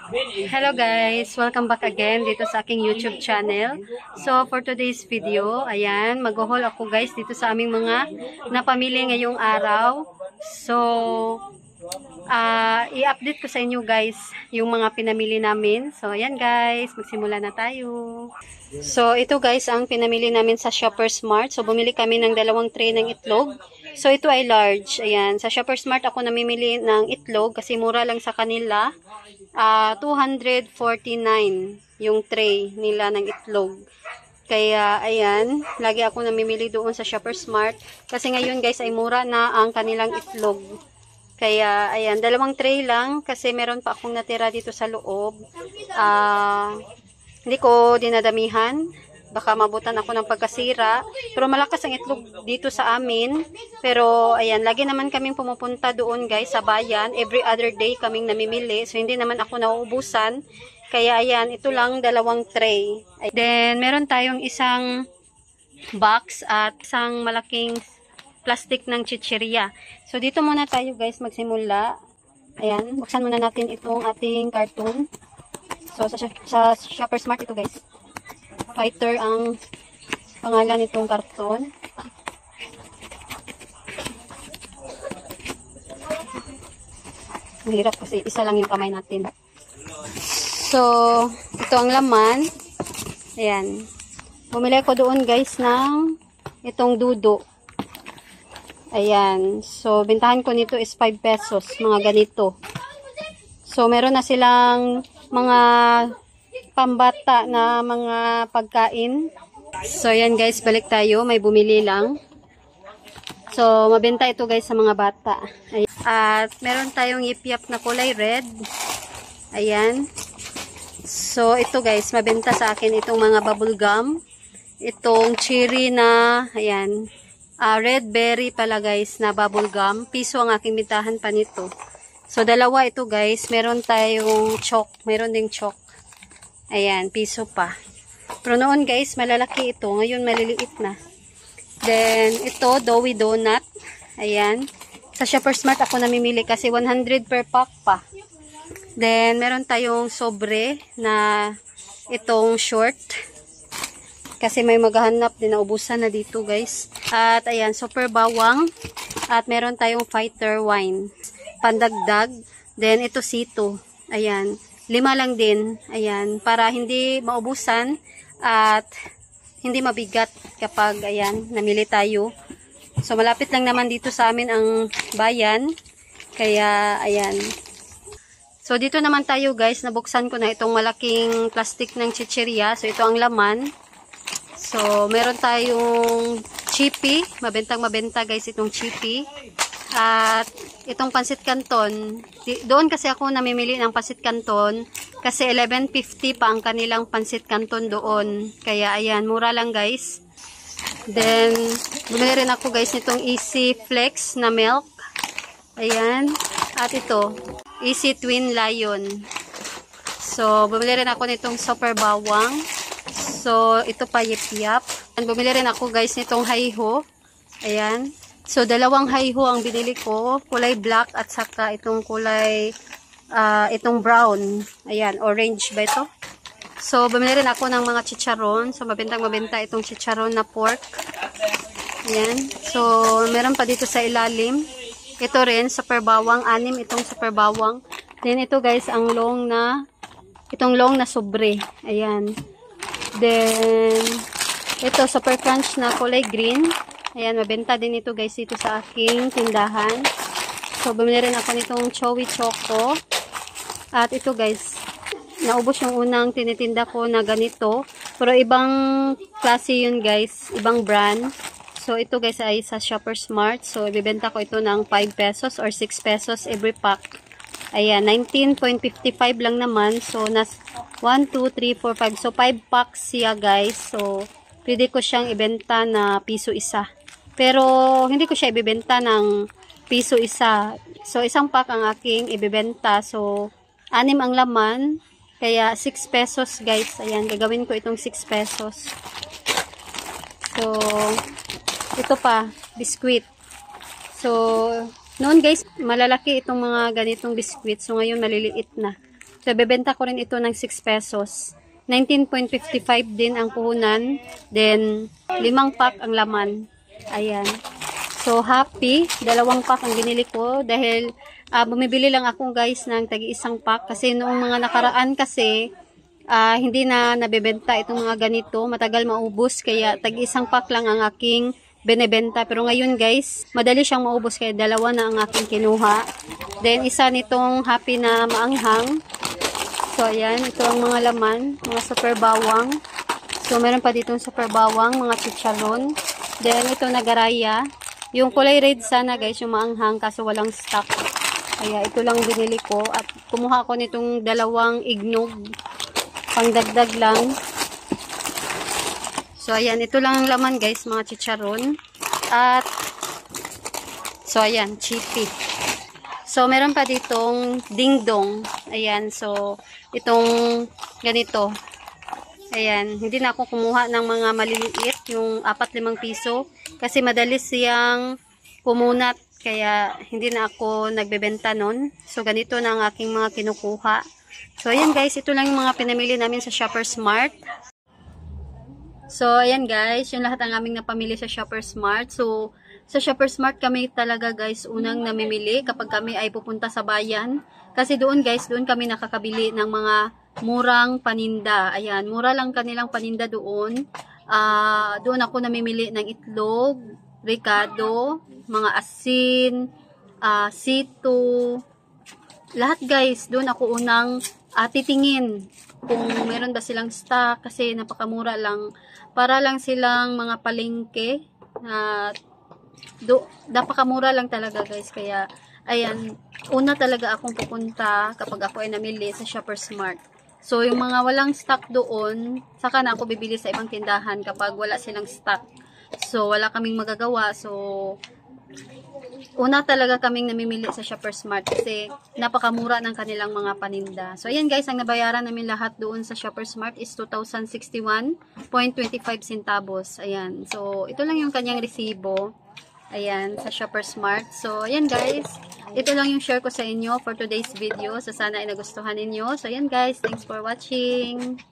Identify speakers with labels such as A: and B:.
A: Hello guys! Welcome back again dito sa aking YouTube channel. So for today's video, ayan, mag-haul ako guys dito sa aming mga napamili ngayong araw. So, i-update ko sa inyo guys yung mga pinamili namin. So ayan guys, magsimula na tayo. So ito guys ang pinamili namin sa Shoppers Mart. So bumili kami ng 2 tray ng itlog. So ito ay large. Ayan, sa Shoppers Mart ako namimili ng itlog kasi mura lang sa kanila. 249 yung tray nila ng itlog. Kaya, ayan, lagi ako namimili doon sa Shoppers Mart. Kasi ngayon guys, ay mura na ang kanilang itlog. Kaya, ayan, 2 tray lang. Kasi meron pa akong natira dito sa loob. Hindi ko dinadamihan. Baka mabutan ako ng pagkasira. Pero malakas ang itlog dito sa amin. Pero, ayan, lagi naman kaming pumupunta doon guys sa bayan. Every other day kaming namimili. So, hindi naman ako nauubusan. Kaya, ayan, ito lang 2 tray. Then, meron tayong isang box at isang malaking plastic ng chichirya. So, dito muna tayo guys magsimula. Ayan, buksan muna natin itong ating carton. So, sa Shoppers Mart ito guys. Fighter ang pangalan nitong karton. Mahirap kasi isa lang yung kamay natin. So, ito ang laman. Ayan. Bumili ko doon guys ng itong dudo. Ayan. So, bintahan ko nito is 5 pesos. Mga ganito. So, meron na silang mga pambata na mga pagkain. So, yan guys, balik tayo. May bumili lang. So, mabenta ito guys sa mga bata. Ayan. At meron tayong yip-yap na kulay red. Ayan. So, ito guys, mabenta sa akin itong mga bubble gum. Itong cherry na, ayan, red berry pala guys na bubble gum. Piso ang aking bintahan pa nito. So, 2 ito guys. Meron tayong chalk. Meron ding chalk. Ayan, piso pa. Pero noon guys, malalaki ito. Ngayon, maliliit na. Then, ito, doughy donut. Ayan. Sa Shoppers Mart ako namimili kasi 100 per pack pa. Then, meron tayong sobre na itong short. Kasi may maghahanap din na ubusan na dito guys. At ayan, super bawang. At meron tayong fighter wine. Pandagdag. Then, ito sito. Ayan. 5 lang din. Ayan. Para hindi maubusan at hindi mabigat kapag, ayan, namili tayo. So, malapit lang naman dito sa amin ang bayan. Kaya, ayan. So, dito naman tayo guys. Nabuksan ko na itong malaking plastic ng chichirya. So, ito ang laman. So, meron tayong chippy. Mabentang-mabenta guys itong chippy. At itong pansit canton. Doon kasi ako namimili ng pansit canton. Kasi 11.50 pa ang kanilang pansit canton doon. Kaya ayan, mura lang guys. Then, bumili rin ako guys nitong Easy Flex na milk. Ayan. At ito, Easy Twin Lion. So, bumili rin ako nitong super bawang. So, ito pa yip-yap. Bumili rin ako guys nitong hayho. Ayan. So, 2 hayho ang binili ko. Kulay black at saka itong kulay, itong brown. Ayan, orange ba ito? So, bumili rin ako ng mga chicharon. So, mabentang-mabenta itong chicharon na pork. Ayan. So, meron pa dito sa ilalim. Ito rin, super bawang. 6 itong super bawang. Then, ito guys, ang long na, itong long na sobre. Ayan. Then, ito, super crunch na kulay green. Ayan, mabenta din ito guys dito sa aking tindahan. So, bumili rin ako nitong Chowi Choco. At ito guys, naubos yung unang tinitinda ko na ganito. Pero ibang klase yun guys, ibang brand. So, ito guys ay sa Shoppers Mart. So, ibibenta ko ito ng 5 pesos or 6 pesos every pack. Ayan, 19.55 lang naman. So, 1, 2, 3, 4, 5. So, 5 packs siya guys. So, pwede ko siyang ibenta na piso isa. Pero, hindi ko siya ibibenta ng piso isa. So, isang pack ang aking ibibenta. So, 6 ang laman. Kaya, 6 pesos guys. Ayan, gagawin ko itong 6 pesos. So, ito pa, biskuit. So, noon guys, malalaki itong mga ganitong biskuit. So, ngayon maliliit na. So, bebenta ko rin ito ng 6 pesos. 19.55 din ang puhunan. Then, 5 pack ang laman. Ayan. So, happy. 2 pack ang binili ko dahil bumibili lang ako guys ng tagi-1 pack. Kasi noong mga nakaraan kasi, hindi na nabebenta itong mga ganito. Matagal maubos. Kaya tagi-1 pack lang ang aking binebenta. Pero ngayon guys, madali siyang maubos. Kaya 2 na ang aking kinuha. Then, isa nitong happy na maanghang. So, ayan. Ito ang mga laman. Mga super bawang. So, meron pa ditong super bawang. Mga chicharon. Then, ito nagaraya. Yung kulay red sana guys, yung maanghang. Kaso walang stock. Kaya, ito lang binili ko. At kumuha ko nitong 2 ignog. Pangdagdag lang. So, ayan. Ito lang ang laman guys. Mga chicharon. At, so, ayan. Chippy. So, meron pa ditong dingdong. Ayan. So, itong ganito. Ayan. Hindi na ako kumuha ng mga maliliit. Yung 4-5 piso. Kasi madali siyang pumunat. Kaya, hindi na ako nagbebenta nun. So, ganito na ang aking mga kinukuha. So, ayan guys. Ito lang yung mga pinamili namin sa Shoppers Mart. So, ayan guys. Yung lahat ang aming napamili sa Shoppers Mart. So, sa Shoppers Mart kami talaga guys unang namimili kapag kami ay pupunta sa bayan. Kasi doon guys, doon kami nakakabili ng mga murang paninda. Ayan, mura lang kanilang paninda doon. Doon ako namimili ng itlog, ricado, mga asin, sito. Lahat guys, doon ako unang titingin kung meron ba silang stock kasi napakamura lang. Para lang silang mga palengke. Napakamura lang talaga guys. Kaya, ayan, una talaga akong pupunta kapag ako ay namili sa Shoppers Mart. So, yung mga walang stock doon, saka na ako bibili sa ibang tindahan kapag wala silang stock. So, wala kaming magagawa. So, una talaga kaming namimili sa Shoppers Mart kasi napakamura ng kanilang mga paninda. So, ayan guys, ang nabayaran namin lahat doon sa Shoppers Mart is 2,061.25 centavos. Ayan. So, ito lang yung kanyang resibo. Ayan, sa Shoppers Mart. So, ayan guys. Ito lang yung share ko sa inyo for today's video. So, sana ay nagustuhan ninyo. So, ayan guys. Thanks for watching.